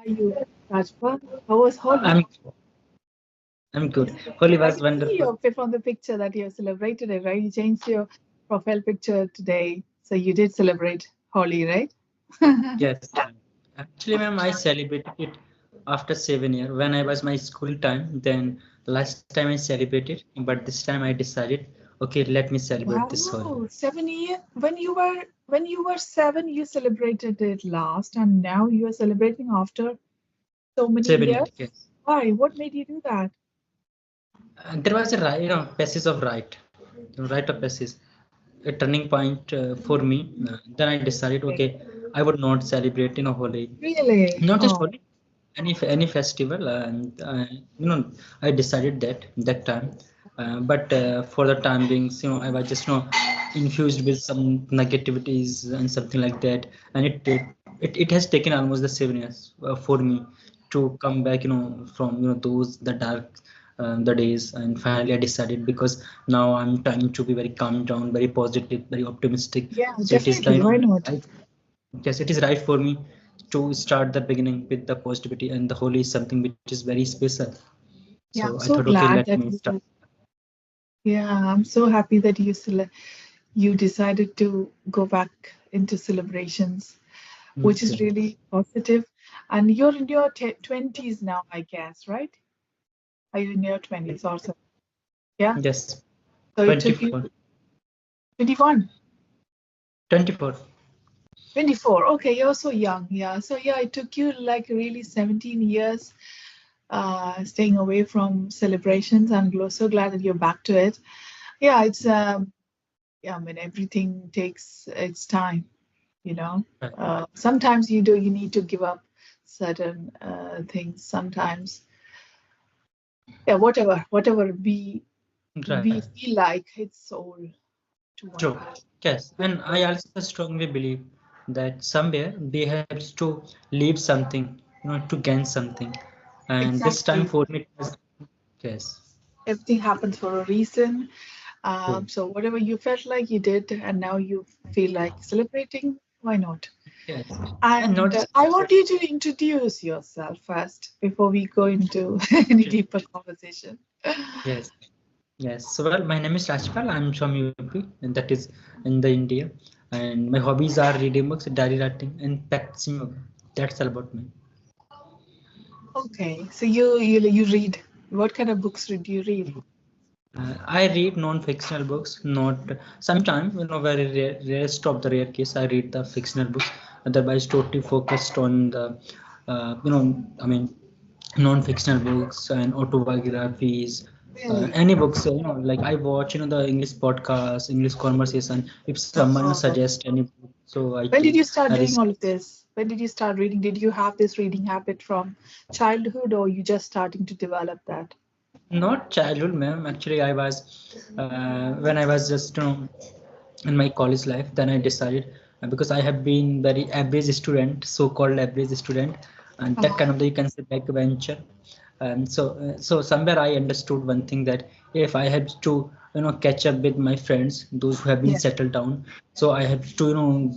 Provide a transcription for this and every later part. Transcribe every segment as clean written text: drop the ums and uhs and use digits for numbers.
are you, Rajpa? How was Holi? I'm I'm good. Holi Because I was can see wonderful. your from the picture that you have celebrated it, right? You changed your profile picture today, so you did celebrate Holi, right? Yes. Actually, ma'am, I celebrated it after 7 years. When I was my school time, then last time I celebrated, but this time I decided, okay, let me celebrate this Holi. Wow, 7 years. When you were 7, you celebrated it last, and now you are celebrating after so many 7 years, years. yes. Why? What made you do that? There was a right, passage of right, right of passage, a turning point for me. Then I decided, Okay. okay, I would not celebrate, Holi, Really? not just Oh, Holi, any festival, and I decided that time. But for the time being, I was just infused with some negativities and something like that, and it has taken almost the 7 years for me to come back, from those the dark the days, and finally I decided, because now I'm trying to be very calm down, very positive, very optimistic. yeah, So it is definitely. time. Why not? I, yes, it is right for me to start the beginning with the positivity, and the Holi is something which is very special. Yeah, So I'm I so thought, okay, glad let that me start. yeah, I'm so happy that you decided to go back into celebrations, which is Okay. really positive. And you're in your 20s now, I guess, right? Are you in your 20s also? Yeah. Yes, So it took you 24. 21, 24. 24. Okay, you're so young. Yeah. So yeah, it took you like really 17 years staying away from celebrations. I'm so glad that you're back to it. Yeah, it's yeah, I mean everything takes its time, you know. Right. Sometimes you need to give up certain things. Sometimes, yeah, whatever we Right. feel like it's all too True. much. Yes. And I also strongly believe that somewhere we have to leave something, to gain something. And this time Exactly. for me, it was, yes. Everything happens for a reason. True. So whatever you felt like you did, and now you feel like celebrating, why not? Yes. And not And just I want you to introduce yourself first before we go into any deeper conversation. yes. Yes, so well, my name is Rajpal. I'm from UP, and that is in the India. And my hobbies are reading books, diary writing, and practicing yoga. That's all about me. Okay, so you read. What kind of books do you read? I read non-fictional books, not sometimes, very rarest of the rare case, I read the fictional books. Otherwise, totally focused on the, I mean, non-fictional books and autobiographies. Really? Any books, like I watch, the English podcast, English conversation. If someone Oh. suggests any book, so I When did take you start a doing risk. all of this? When did you start reading? Did you have this reading habit from childhood, or you just starting to develop that? Not childhood, ma'am. Actually, I was when I was just in my college life. Then I decided, because I have been very average student, so-called average student, and that Uh-huh. kind of you can say backbencher. So somewhere I understood one thing, that if I have to catch up with my friends, those who have been Yeah. settled down, so I have to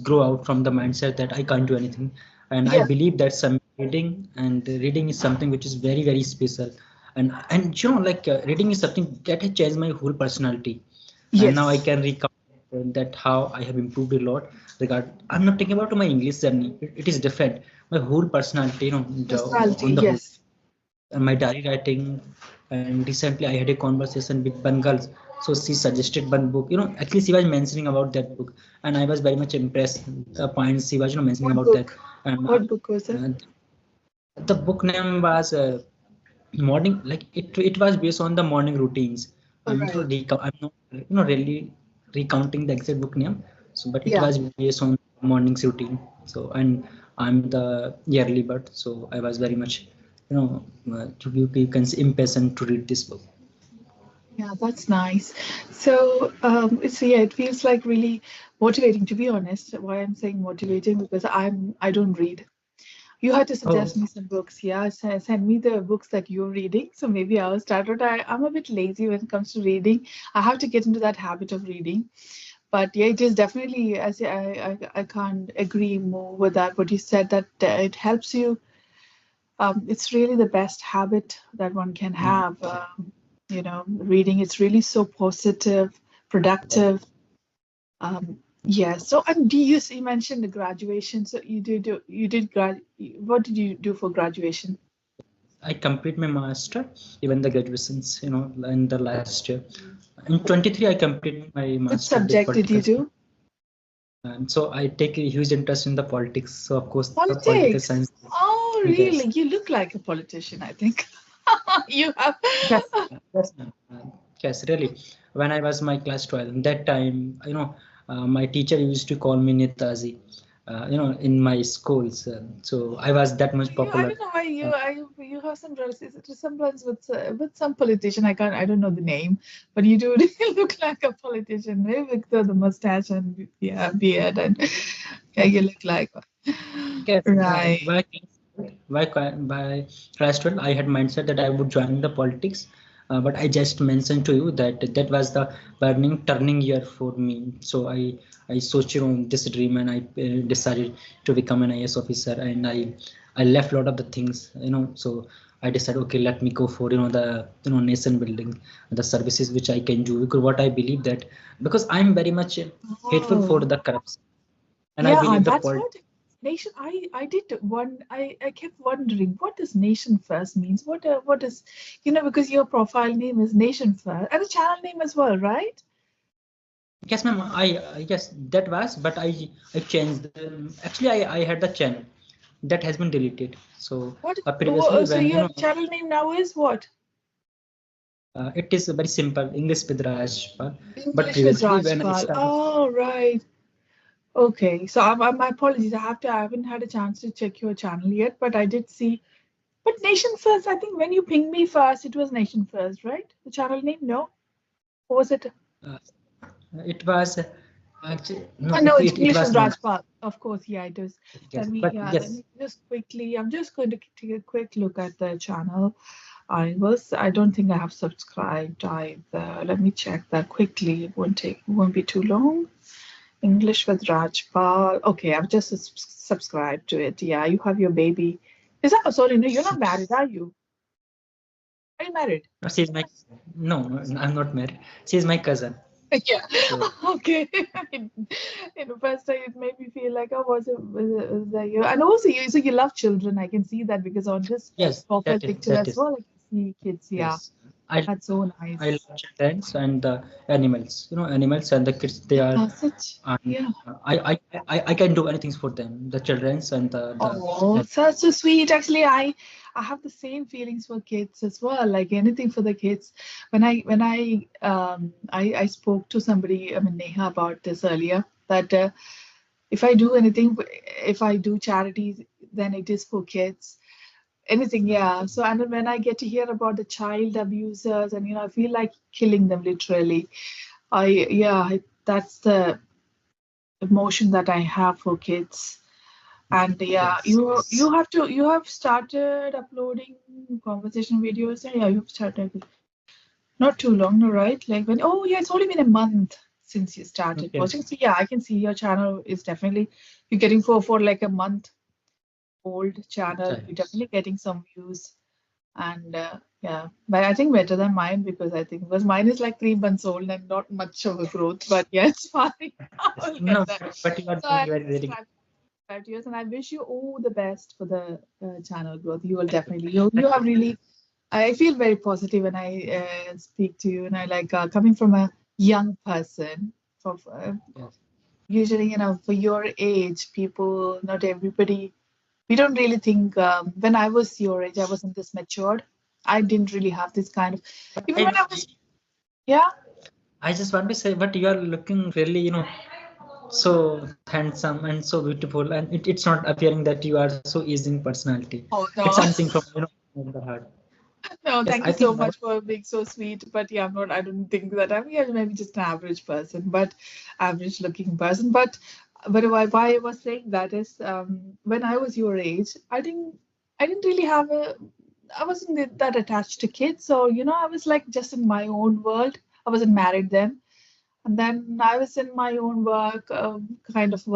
grow out from the mindset that I can't do anything, and I Yeah. believe that some reading is something which is very very special, and like reading is something that has changed my whole personality, and now I Yes. can recount that how I have improved a lot. I'm not talking about my English journey. It is different. My whole personality, Personality. on the whole, Yes. and my diary writing. And recently I had a conversation with one girl, so she suggested one book. Actually she was mentioning about that book, and I was very much impressed. The points she was mentioning What about that, book? and What book was it? the book name was morning. Like it was based on the morning routines. All right. I'm not really recounting the exact book name. So, but it Yeah. was based on morning's routine. So, and I'm the yearly bird, so I was very much you can say impatient to read this book. Yeah, that's nice. So, yeah, it feels like really motivating. To be honest, why I'm saying motivating, because I don't read. You had to Oh, suggest me some books. Yeah, send me the books that you're reading. So maybe I'll start. But I'm a bit lazy when it comes to reading. I have to get into that habit of reading. But yeah, it is definitely, as I can't agree more with that. What you said, that it helps you. It's really the best habit that one can have. Reading, it's really so positive, productive. Yeah. So, and you mentioned the graduation. So what did you do for graduation? I complete my master, even the graduations, in the last year. In 23, I complete my Which master with subject did political you science. do? And so I take a huge interest in the politics. So of course, the political Politics. science. Oh, Yes. really? You look like a politician, I think. You have. Yes, yes, ma'am. Yes, really. When I was my class 12, that time, my teacher used to call me Netaji, in my schools. So I was that much I popular. don't know why Uh, you have some resemblance with some politician. I don't know the name, but you do really look like a politician. Maybe with the mustache and yeah, beard and yeah, you look like one. Yes, Right. by class 12, I had mindset that I would join the politics, but I just mentioned to you that that was the burning turning year for me. So I switched on this dream and I decided to become an IS officer, and I left a lot of the things, So I decided, okay, let me go for the nation building, the services which I can do, because what I believe that, because I'm very much hateful for Oh. the corruption, and I Yeah, believe the that's politics. what nation. I did one. I kept wondering what does nation first means. What is, because your profile name is Nation First and the channel name as well, right? Yes, ma'am. Yes, that was, but I changed them. Actually, I had the channel that has been deleted. So previously, So when your channel name now is what? it is very simple English with Rajpal, but English with previously when I Rajpal. started, Oh, right. Okay. So my apologies. I haven't had a chance to check your channel yet, but I did see. But Nation First. I think when you pinged me first, it was Nation First, right? The channel name, no? Or was it? uh, it was actually no, No, it's it English was with not. Rajpal. Of course, yeah, it is. Yes, but Let yes, me just quickly, I'm just going to take a quick look at the channel. I don't think I have subscribed either. Let me check that quickly. It won't be too long. English with Rajpal. Okay, I've just subscribed to it. Yeah, you have your baby. Is that, sorry, no, you're not married, are you? Are you married? she's my no, I'm not married. She's my cousin. Yeah. So Okay. First time it made me feel like, oh, was that you? And also, you love children. I can see that because on this yes, profile that is picture that as is well, I can see kids. Yeah, yes. I that's so I nice. love children and the animals. Animals and the kids. They are, Yeah, such. and Yeah. I can do anything for them. The childrens and Oh, and such so sweet. Actually, I have the same feelings for kids as well. Like anything for the kids. When I spoke to somebody, I mean Neha, about this earlier, that if I do anything, if I do charities, then it is for kids. Anything, yeah. So, and then when I get to hear about the child abusers, and I feel like killing them literally. That's the emotion that I have for kids. And yeah, yes, you have started uploading conversation videos. Yeah, you've started not too long, no, right? Like oh yeah, it's only been a month since you started posting. yes. So yeah, I can see your channel is definitely you're getting for like a month old channel. You're Yes. definitely getting some views. And yeah, but I think better than mine because mine is like 3 months old and not much of a growth. But yeah, it's fine. I'll get No, that. but you are So doing I'm very very good. subscribed 5 years, and I wish you all the best for the channel growth. You will Thank you. definitely. You Thank have you. really. I feel very positive when I speak to you, and I like coming from a young person. For Yes. usually, for your age, people, not everybody. We don't really think. When I was your age, I wasn't this matured. I didn't really have this kind of. But Even when I was, yeah. I just want to say, but you are looking really, so handsome and so beautiful, and it's not appearing that you are so easy in personality. Oh It's no. something from from the heart. No, Yes, thank I you think so much for being so sweet. But yeah, I don't think that I'm yeah, maybe just an average person, but average looking person. But why I was saying that is when I was your age, I didn't really have I wasn't that attached to kids. So, I was like just in my own world. I wasn't married then. And then I was in my own work, kind of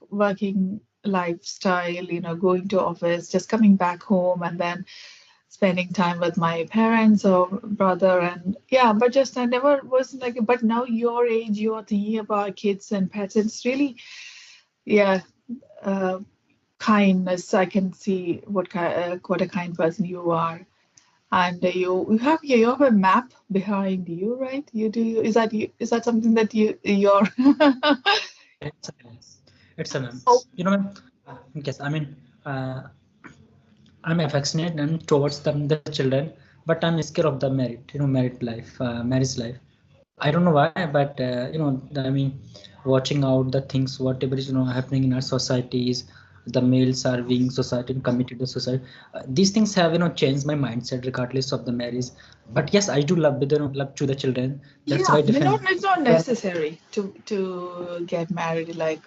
working lifestyle, going to office, just coming back home, and then spending time with my parents or brother. And yeah, but just I never was like, but now your age, you're thinking about kids and pets. It's really, yeah, uh, kindness. I can see what a kind person you are. And you have a map behind you, right? You do. Is that something that you're It's a it's a ma'am. oh, Yes, I mean, uh, I'm affectionate and towards the children, but I'm scared of the married life, marriage life. I don't know why, but I mean, watching out the things, whatever is happening in our societies, the males are being society and committed to society. These things have changed my mindset regardless of the marriage. But yes, I do love love to the children. That's yeah, why different. it's not necessary to get married. Like,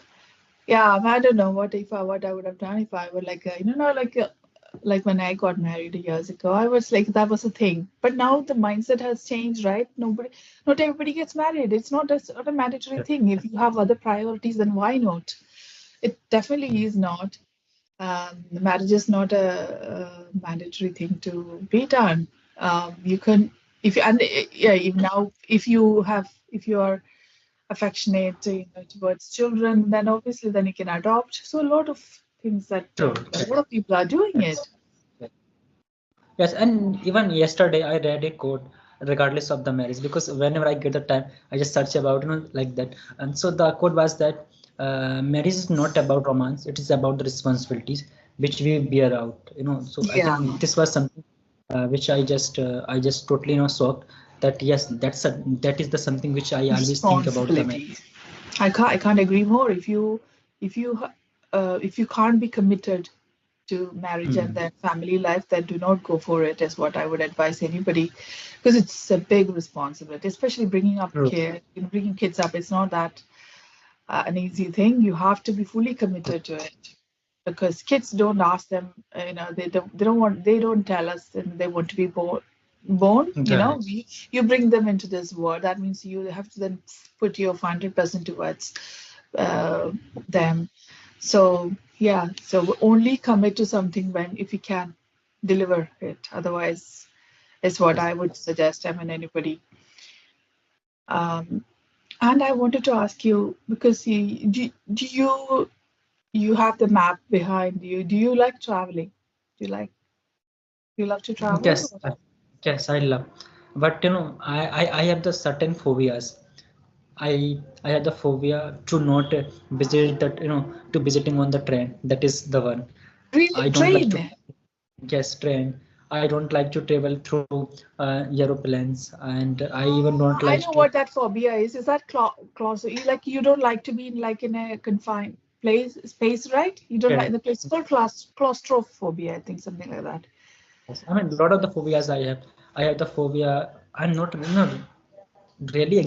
yeah, I don't know what I would have done if I were like like when I got married years ago. I was like that was a thing, but now the mindset has changed, right? Not everybody gets married. It's not a mandatory thing. If you have other priorities, then why not? It definitely is not. Marriage is not a mandatory thing to be done. You can if you and yeah, if now if you are affectionate, towards children, then obviously then you can adopt. So a lot of things that True. a lot of people are doing it. Yes. Yes, and even yesterday I read a quote regardless of the marriage because whenever I get the time, I just search about like that. And so the quote was that marriage is not about romance; it is about the responsibilities which we bear out. So I Yeah, think this was something which I just totally shocked that yes, that is the something which I always think about the marriage. responsibility. I can't agree more. If you can't be committed to marriage and Hmm. then family life, then do not go for it. Is what I would advise anybody, because it's a big responsibility, especially True. bringing kids up. It's not that an easy thing. You have to be fully committed to it because kids don't ask them. They don't tell us that they want to be born. Right. You bring them into this world. That means you have to then put your 100% towards uh, them. So yeah, so only commit to something when if you can deliver it. Otherwise, is what Yes. I would suggest. I mean, anybody. Um, and I wanted to ask you because you have the map behind you. Do you like traveling? Do you love to travel? Yes. Yes, I love. But I have the certain phobias. I had the phobia to not visit that to visiting on the train. That is the one. Really, I don't like to train? guess train. I don't like to travel through aeroplanes, and I even don't I like know to. what that phobia is. Is that clause? You don't like to be in a confined space, right? You don't Yeah. like the place. It's called claustrophobia, I think, something like that. Yes. I mean, a lot of the phobias I have. I have the phobia. I'm not really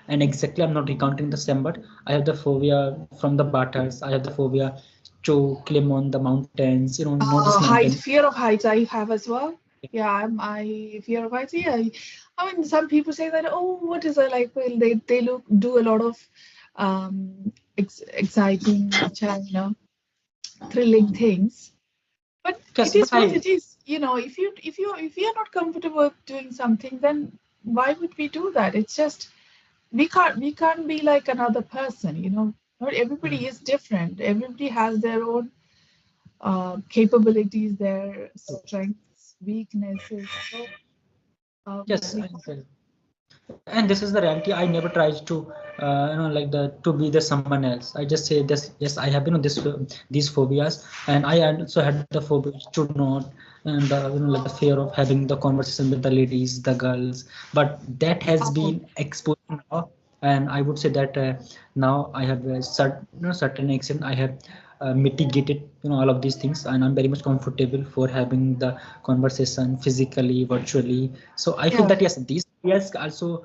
and exactly I'm not recounting the same, but I have the phobia from the batters. I have the phobia to climb on the mountains. Not just Height, mountain. fear of heights, I have as well. Yeah, I fear of heights. Yeah, I mean, some people say that. Oh, what is it like? Well, they do a lot of exciting, thrilling things. But it Yes, but is what I it is. If you're not comfortable doing something, then why would we do that? It's just we can't be like another person. Not everybody is different. Everybody has their own capabilities, their strengths, weaknesses. So yes, we and this is the reality. I never tried to like the to be the someone else. I just say this. Yes, I have these phobias, and I also had the phobia to not and like the fear of having the conversation with the ladies, the girls. But that has oh, been exposed now, and I would say that now I have a certain extent I have mitigated all of these things, and I'm very much comfortable for having the conversation physically, virtually. So I feel yeah. that yes, these areas also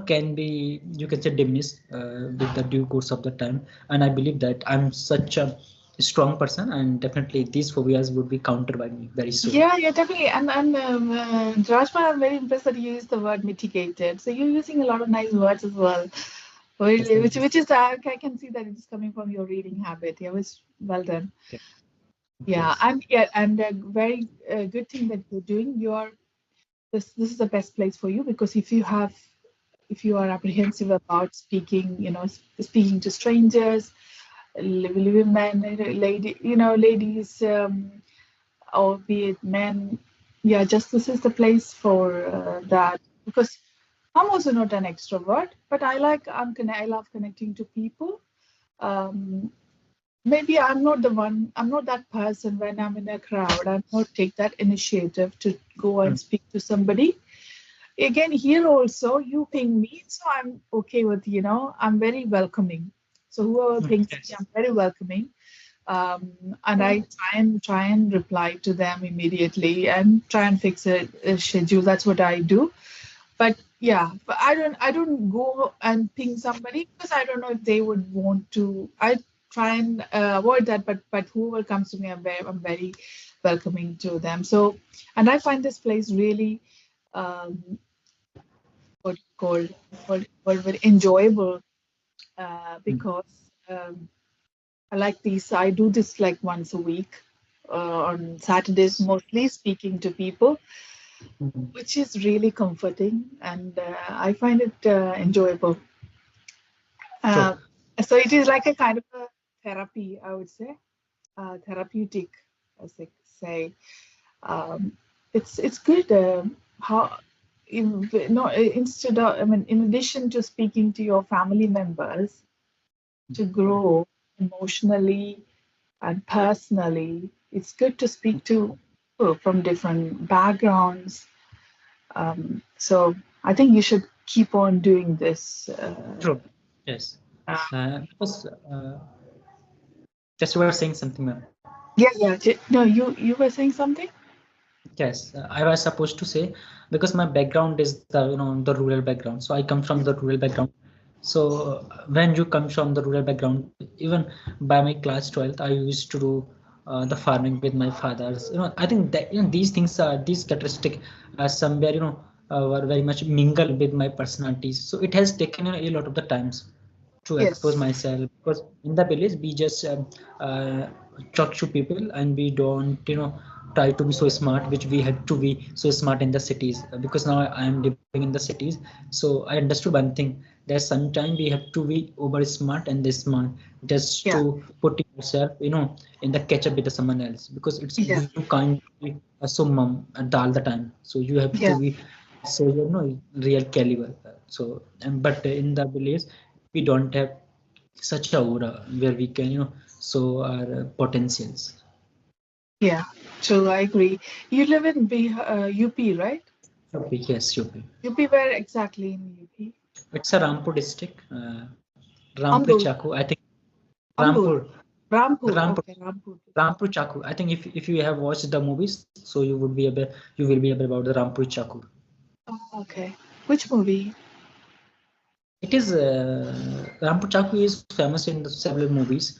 can be, you can say, diminished with the due course of the time. And I believe that I'm such a strong person, and definitely these phobias would be countered by me very soon. Yeah, definitely. And Rajma, I'm very impressed that you used the word mitigated. So you're using a lot of nice words as well. Yes, Really, thank which you. which is I can see that it is coming from your reading habit. Yeah, which Well done. Okay. Yeah, Yes. and a very good thing that you're doing. You're this is the best place for you because if you are apprehensive about speaking, speaking to strangers, women, ladies, or be it men, yeah, just this is the place for that because I'm also not an extrovert, but I love connecting to people. Um, Maybe I'm not that person when I'm in a crowd. I not take that initiative to go and Mm, speak to somebody. Again, here also, you ping me, so I'm okay with, I'm very welcoming. So whoever pings me, yes. I'm very welcoming. And I try and reply to them immediately and try and fix a schedule. That's what I do. But yeah, but I don't go and ping somebody because I don't know if they would want to. I try and avoid that, but whoever comes to me, I'm very welcoming to them. So, and I find this place really um, what called what very enjoyable Mm, because I like these. I do this like once a week on Saturdays, yes. mostly speaking to people, Mm, which is really comforting, and I find it enjoyable. Uh, true. so it is like a kind of a therapy, I would say, therapeutic, as they say. Um, it's good. How no instead of I mean, in addition to speaking to your family members, to grow emotionally and personally, it's good to speak to people from different backgrounds. So I think you should keep on doing this. True. Yes. Uh, Because just you were saying something, ma'am. yeah, yeah. No, you were saying something? Yes, I was supposed to say because my background is the rural background. So I come from the rural background. So when you come from the rural background, even by my class 12th, I used to do the farming with my fathers. I think that these things are these characteristic somewhere were very much mingle with my personalities. So it has taken a lot of the times to expose Yes. myself because in the village we just uh, talk to people and we don't try to be so smart which we had to be so smart in the cities because now I am living in the cities. So I understood one thing that sometimes we have to be over smart and this smart just to Yeah. put yourself in the catch up with someone else because it's Yeah. you can't be so mum all the time, so you have to Yeah. be so real caliber. So but in the village we don't have such a aura where we can show our potentials. Yeah. So I agree. You live in UP, right? Okay, yes, UP. UP, where exactly in UP? It's a Rampur district, Rampur Ambur. Chaku. I think Ambur. Rampur, Rampur. Rampur, Okay, Rampur. Rampur Chaku. I think if you have watched the movies, so you will be able about the Rampur Chaku. Oh, okay. Which movie? It is Rampur Chaku is famous in the several movies,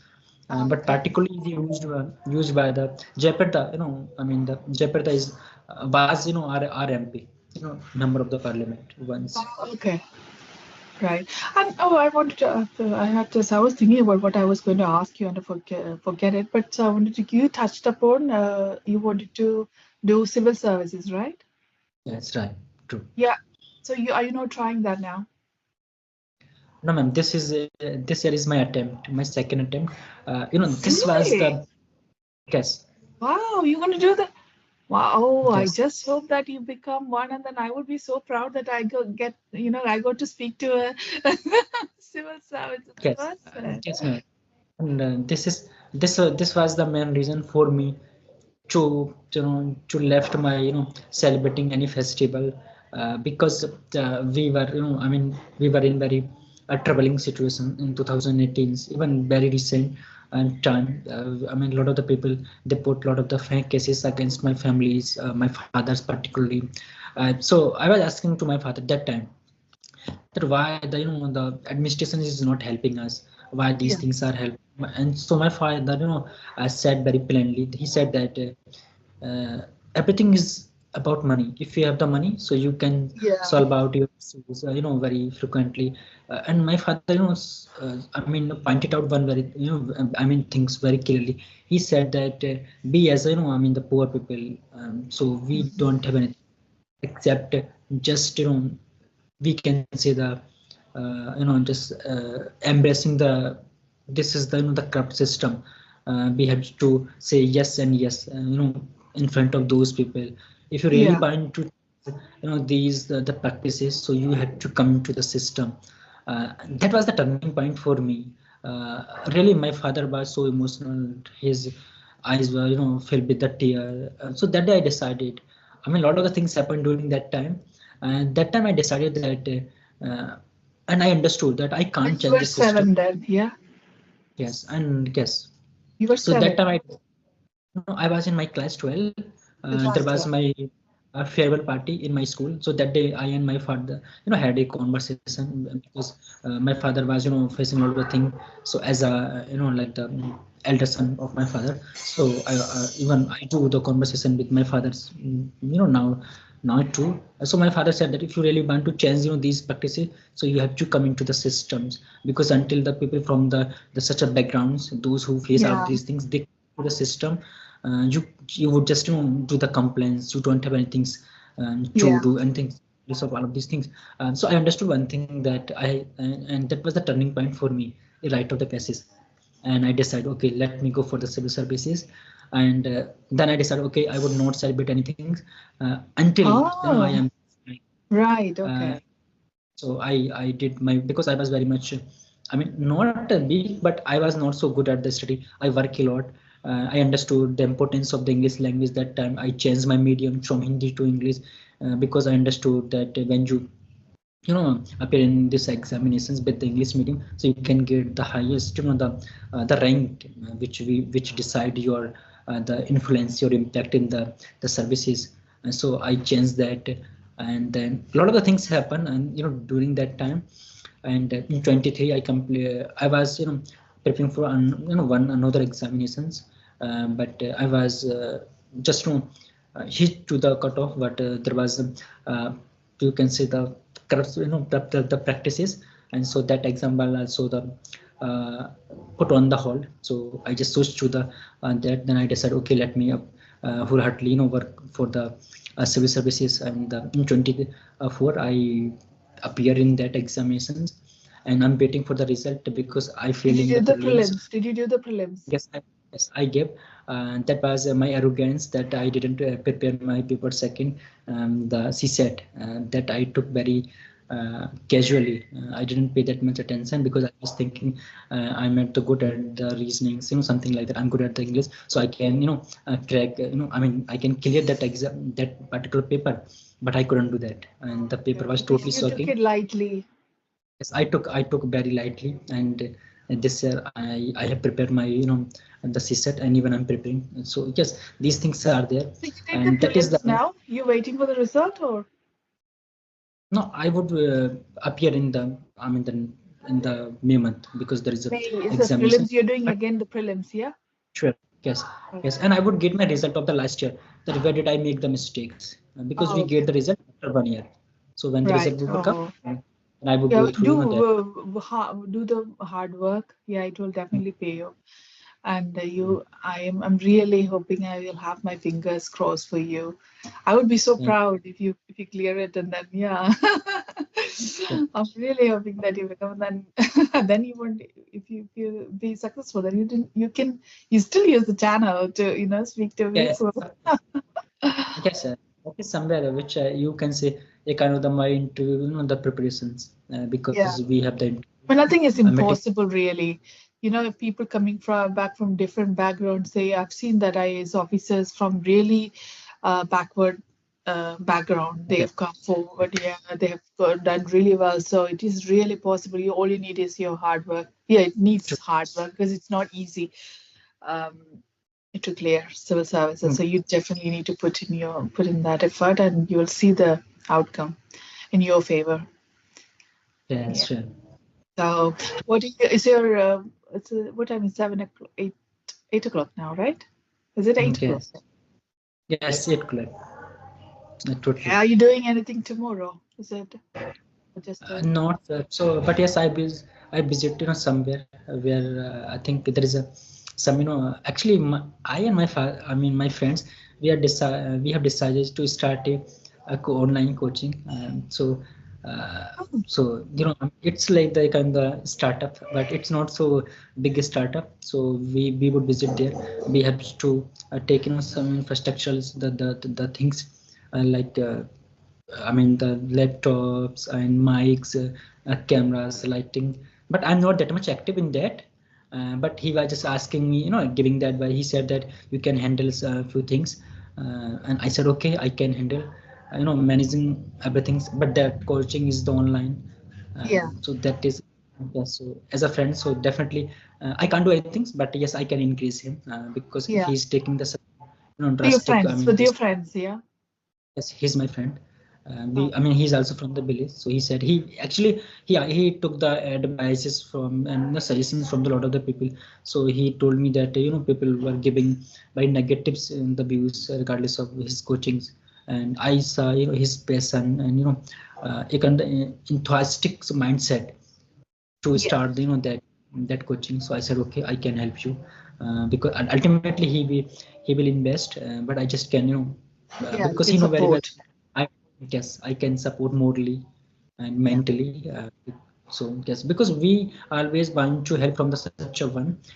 but Okay. particularly is used by the Jayaprada. I mean the Jayaprada is was our MP, member of the parliament once. Oh, okay. Right. And oh, I wanted to. I had this. I was thinking about what I was going to ask you, and I forget it. But I wanted to. You touched upon. You wanted to do civil services, right? That's right, true. Yeah. So you not trying that now? No, ma'am, this year is my attempt, my second attempt. This was Really? the yes, Wow, you're going to do that? Wow. Oh, I yes, just hope that you become one, and then I would be so proud that I got to speak to a civil services yes, person. yes, ma'am. And this was the main reason for me to to left my celebrating any festival because we were I mean we were in very troubling situation in 2018, even very recent and time. I mean a lot of the people they put a lot of the fake cases against my families, my father's particularly. So I was asking to my father that time that why the administration is not helping us, why these Yeah. things are helping. And so my father said very plainly, he said that everything is about money. If you have the money, so you can Yeah. solve out your issues, very frequently. And my father, I mean, pointed out one very, I mean, things very clearly. He said that be as, I mean, the poor people. So we Mhm. don't have anything except just, we can say the, just embracing the, this is the, the corrupt system. We have to say yes and yes, in front of those people. If you really Yeah. want to, these the practices, so you have to come to the system. That was the turning point for me. Really, my father was so emotional. His eyes were, filled with the tear. So that day I decided. I mean, a lot of the things happened during that time. And that time I decided that, and I understood that I can't And you change the were system. 7 then, yeah? Yes, and yes. You were So that 7, time no, I was in my class 12. the There class was 12. my farewell party in my school. So that day, I and my father, had a conversation because my father was, facing a lot of things. So as a, like the elder son of my father, so even I do the conversation with my father's, now too. So my father said that if you really want to change, these practices, so you have to come into the systems, because until the people from the such a backgrounds, those who face out Yeah. these things, they to the system, you would just, do the complaints. You don't have anything to Yeah. do anything, resolve all of these things. So I understood one thing, that and that was the turning point for me, the right of the passage. And I decided, okay, let me go for the civil services. And then I decided, okay, I would not celebrate anything until, I am, Oh, right. uh, Okay. so I did my, because I was very much, I mean, not weak, but I was not so good at the study. I work a lot. I understood the importance of the English language. That time I changed my medium from Hindi to English, because I understood that when you, appear in these examinations with the English medium, so you can get the highest, the rank, which decide your, the influence, your impact in the services. And so I changed that. And then a lot of the things happen, and during that time. And in 23 I was, preparing for one another examinations. But I was, just, hit to the cutoff. But there was, uh, you can say the corrupt, the practices. And so that exam was also the, uh, put on the hold. So I just switched to the, that. Then I decided, okay, let me wholeheartedly, work for the civil services. And in 24 I appear in that examinations, and I'm waiting for the result, because I failed Did in you the do the prelims. prelims? Did you do the prelims? Yes, I gave. That was my arrogance, that I didn't prepare my paper second, the CSAT, that I took very casually. I didn't pay that much attention, because I was thinking, I'm at the good at the reasoning, something like that. I'm good at the English, so I can, crack. I mean, I can clear that exam, that particular paper. But I couldn't do that, and the paper Okay. was totally You took shocking. it lightly. Yes, I took very lightly. And this year I have prepared my, the CSET, and even I'm preparing. So yes, these things are there. So you did the And that is the, prelims now? You're waiting for the result or? no, I would appear in the, I mean, in the May month, because there is a May is the examination. prelims. You're doing But again the prelims, yeah? sure, yes, yes. And I would get my result of the last year, that where did I make the mistakes. Because we Oh, get okay. the result after 1 year. So when the result Right. would come, Oh. and I would go Yeah, through, that. do the hard work. Yeah, it will definitely pay you. And I'm really hoping I will have my fingers crossed for you. I would be so Yeah, proud if you clear it, and then yeah, yeah. I'm really hoping that you become. Then then you won't, if you be successful, then you still use the channel to speak to Yes, people. yes, that is somewhere which you can say a kind of the mind to, the preparations, because Yeah. we have the, But nothing is material. impossible, really. If people coming from back from different backgrounds, say I've seen that IAS officers from really backward background, they Okay. have come forward. Yeah, they have done really well. So it is really possible. All you need is your hard work. Yeah, it needs True. hard work because it's not easy to clear civil services. Mm. So you definitely need to put in that effort, and you will see the outcome in your favor. Yes, Yeah. sure. So, is your what time is 7 o'clock? 8 o'clock now, right? Is it 8 o'clock? Yes, yes, it correct. Totally. Are you doing anything tomorrow? Is it just a Not so, but yes, I visit somewhere where I think there is a some actually I and I mean my friends we have decided to start online coaching. Uh, oh, it's like the kind of startup, but it's not so big a startup. So we would visit there. We have to take some infrastructures, the things like. I mean the laptops and mics, cameras, lighting. But I'm not that much active in that. But he was just asking me, giving that. But he said that you can handle a few things, and I said okay, I can handle, managing everything. But that coaching is the online, yeah, so that is. Yeah, so as a friend, so definitely I can't do anything, but yes, I can increase him because yeah. he's taking the For your drastic. I friends, mean, with your this. friends, yeah. Yes, he's my friend. Oh, I mean, he's also from the village. So he said he took the advices from and the suggestions from the lot of the people. So he told me that people were giving by negatives in the views regardless of his coachings, and I saw his passion and a kind of enthusiastic mindset to yeah, start that coaching. So I said okay, I can help you because ultimately he will invest, but I just can yeah. You because can he know very well. support. I Yes, I can support morally and Yeah, mentally. So yes, because we always want to help from the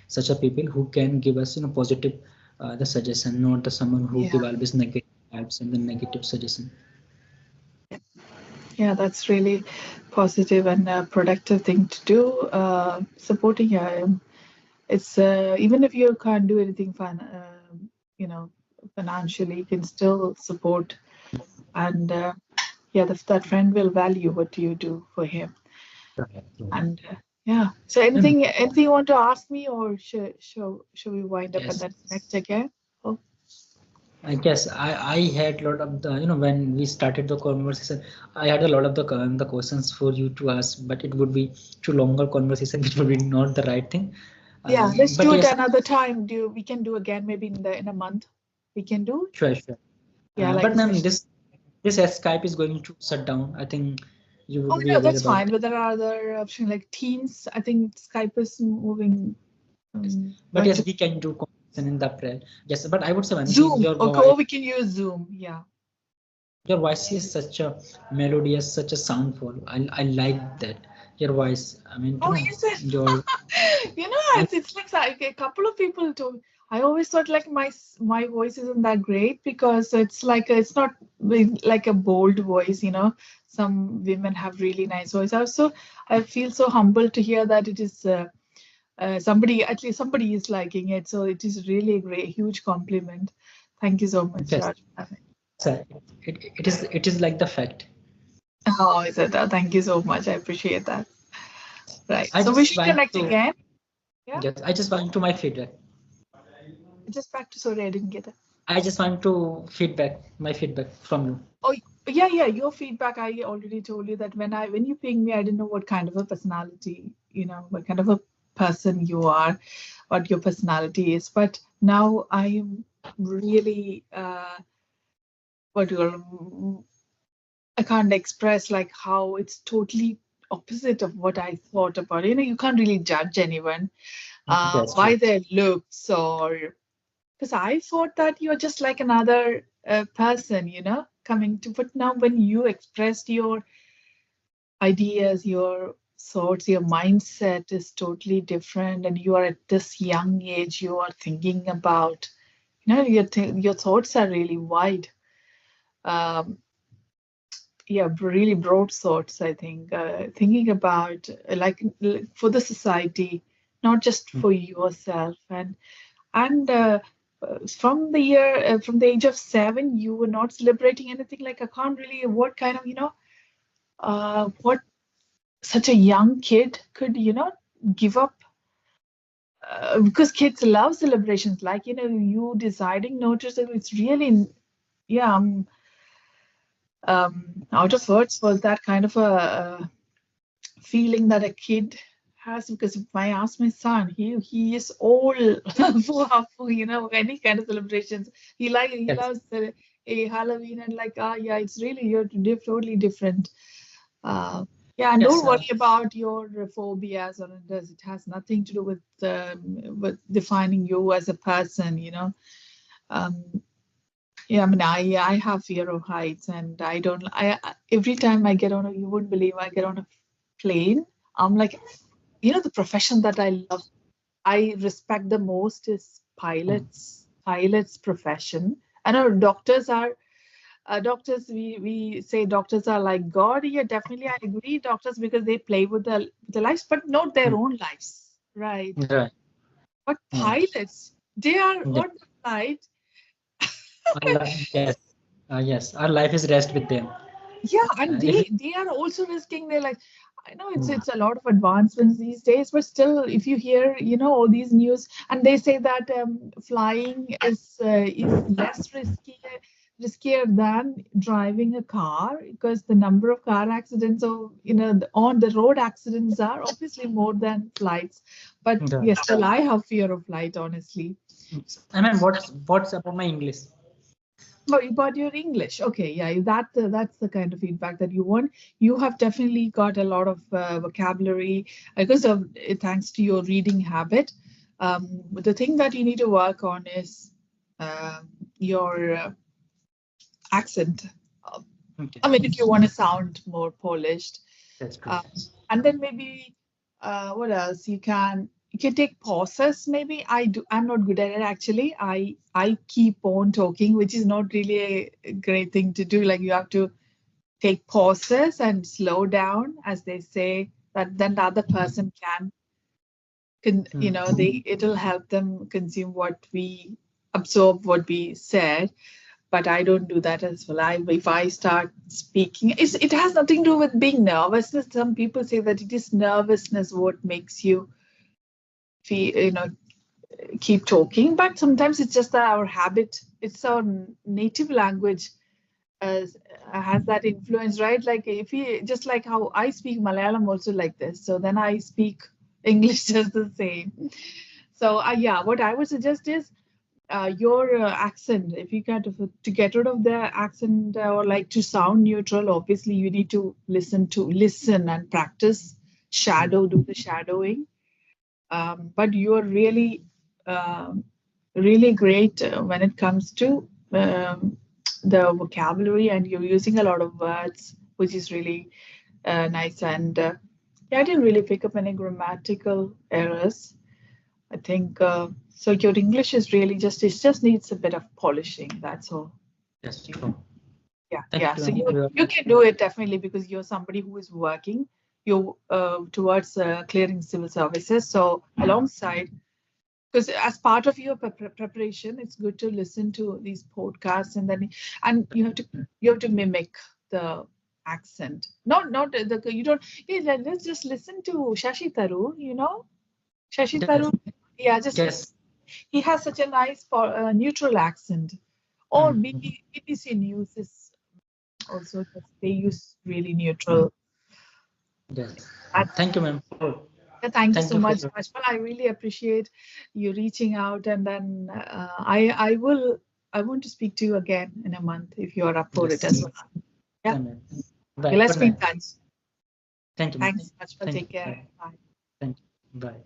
such a people who can give us positive the suggestion, not the someone who yeah, give always negative vibes and the negative suggestion. yeah. That's really positive and productive thing to do. Supporting, yeah. It's even if you can't do anything you know, financially, you can still support, and yeah, that friend will value what you do for him. And yeah, so And anything you want to ask me, or should we wind up and yes. then connect again? Oh, I guess I had a lot of the when we started the conversation, I had a lot of the questions for you to ask, but it would be too longer conversation, which would be not the right thing. yeah, let's But do it yes, another time. We can do again maybe in a month. We can do it. sure, sure. Yeah, like But a ma'am, session. this Skype is going to shut down. I think you Oh would be no, aware that's about fine. that. But there are other options like Teams. I think Skype is moving, Yes. But going yes, to we can do conversation in the April. Yes, but I would say one thing: Zoom. Okay, or we can use Zoom. Yeah. your voice is such a melodious, such a soundful. I like that. Your voice. I mean, Oh, you said, your. it's like a couple of people told. I always thought like my voice isn't that great because it's not like a bold voice, you know. Some women have really nice voice. Also, I feel so humble to hear that it is somebody, at least somebody is liking it. So it is really a great, huge compliment. Thank you so much, Yes. Raj. So it is like the fact. Oh, is it? Thank you so much. I appreciate that. Right. I So we just should want connect to again. Yeah. yes, I just want to my feedback. Just back to sorry, I didn't get it. I just want to my feedback from you. Oh, yeah, yeah. Your feedback, I already told you that when you pinged me, I didn't know what kind of a personality, you know, what kind of a person you are, what your personality is. But now I'm really what you I can't express like how it's totally opposite of what I thought about. You know, you can't really judge anyone That's by true. their looks or because I thought that you're just like another person, you know, coming to. But now when you expressed your ideas, your thoughts, your mindset is totally different, and you are at this young age, you are thinking about, you know, your thoughts are really wide. Um, yeah, really broad thoughts, I think. Thinking about for the society, not just for yourself, and from the age of 7, you were not celebrating anything. Like I can't really what kind of what such a young kid could give up because kids love celebrations. Like you deciding not to. So it's really yeah. Out of words for that kind of a feeling that a kid has because if I ask my son, he is all for any kind of celebrations. He Yes. loves a Halloween and like, yeah, it's really you're totally different. Uh, yeah, and Yes, don't worry about your phobias, or it has nothing to do with defining you as a person, you know. Um, yeah, I mean, I have fear of heights, and I don't. Every time I get on a, you wouldn't believe I get on a plane. I'm like, you know, the profession that I love, I respect the most is pilots profession. I know doctors are doctors. We say doctors are like God. Yeah, definitely I agree. Doctors because they play with the lives, but not their own lives, right? right. But Yeah. pilots, they are Yeah. on the flight. Yes. Yes. Our life is rest with them. Yeah, and If they are also risking their life. I know mm, it's a lot of advancements these days, but still, if you hear, you know, all these news, and they say that flying is less riskier than driving a car because the number of car accidents or on the road accidents are obviously more than flights. But the, yes, still I have fear of flight, honestly. I mean, what's about my English? But your English, okay, yeah, that's the kind of feedback that you want. You have definitely got a lot of vocabulary because of thanks to your reading habit. But the thing that you need to work on is your accent. Uh, Okay, I mean, if you want to sound more polished, that's great. uh, and then maybe what else you can take pauses. Maybe I'm not good at it actually. I keep on talking, which is not really a great thing to do. Like you have to take pauses and slow down, as they say, that then the other person can Mm. they it'll help them consume what we absorb what we said. But I don't do that as well. If I start speaking, it has nothing to do with being nervous. Some people say that it is nervousness what makes you feel, keep talking. But sometimes it's just that our habit, it's our native language as has that influence, right? Like if you just like how I speak Malayalam also like this, so then I speak English just the same. So yeah, what I would suggest is your accent. If you to get rid of the accent or like to sound neutral, obviously you need to listen and practice do the shadowing. But you are really really great when it comes to the vocabulary, and you're using a lot of words, which is really nice. And yeah, I didn't really pick up any grammatical errors. I think so. Your English is really it just needs a bit of polishing. That's all. That's true. Yeah, Thank yeah. you. So you can do it definitely because you're somebody who is working you towards clearing civil services. So alongside, because as part of your preparation, it's good to listen to these podcasts, and you have to mimic the accent. Not the you don't. Yeah, let's just listen to Shashi Tharoor. You know Shashi Yes. Tharoor. Yeah, just Yes. listen. He has such a nice neutral accent. Or Mm. BBC News is also they use really neutral. Yes. At, Thank you, ma'am. thank you Thank so you for much, Ashmal. I really appreciate you reaching out, and then I want to speak to you again in a month if you are up for it as yes. well. Yeah, Yeah, ma'am. okay, Bye. let's Good be in night. touch. Thank you, ma'am. Thanks, Ashmal. Thank Take you. care. Bye. Bye. Thank you. Bye.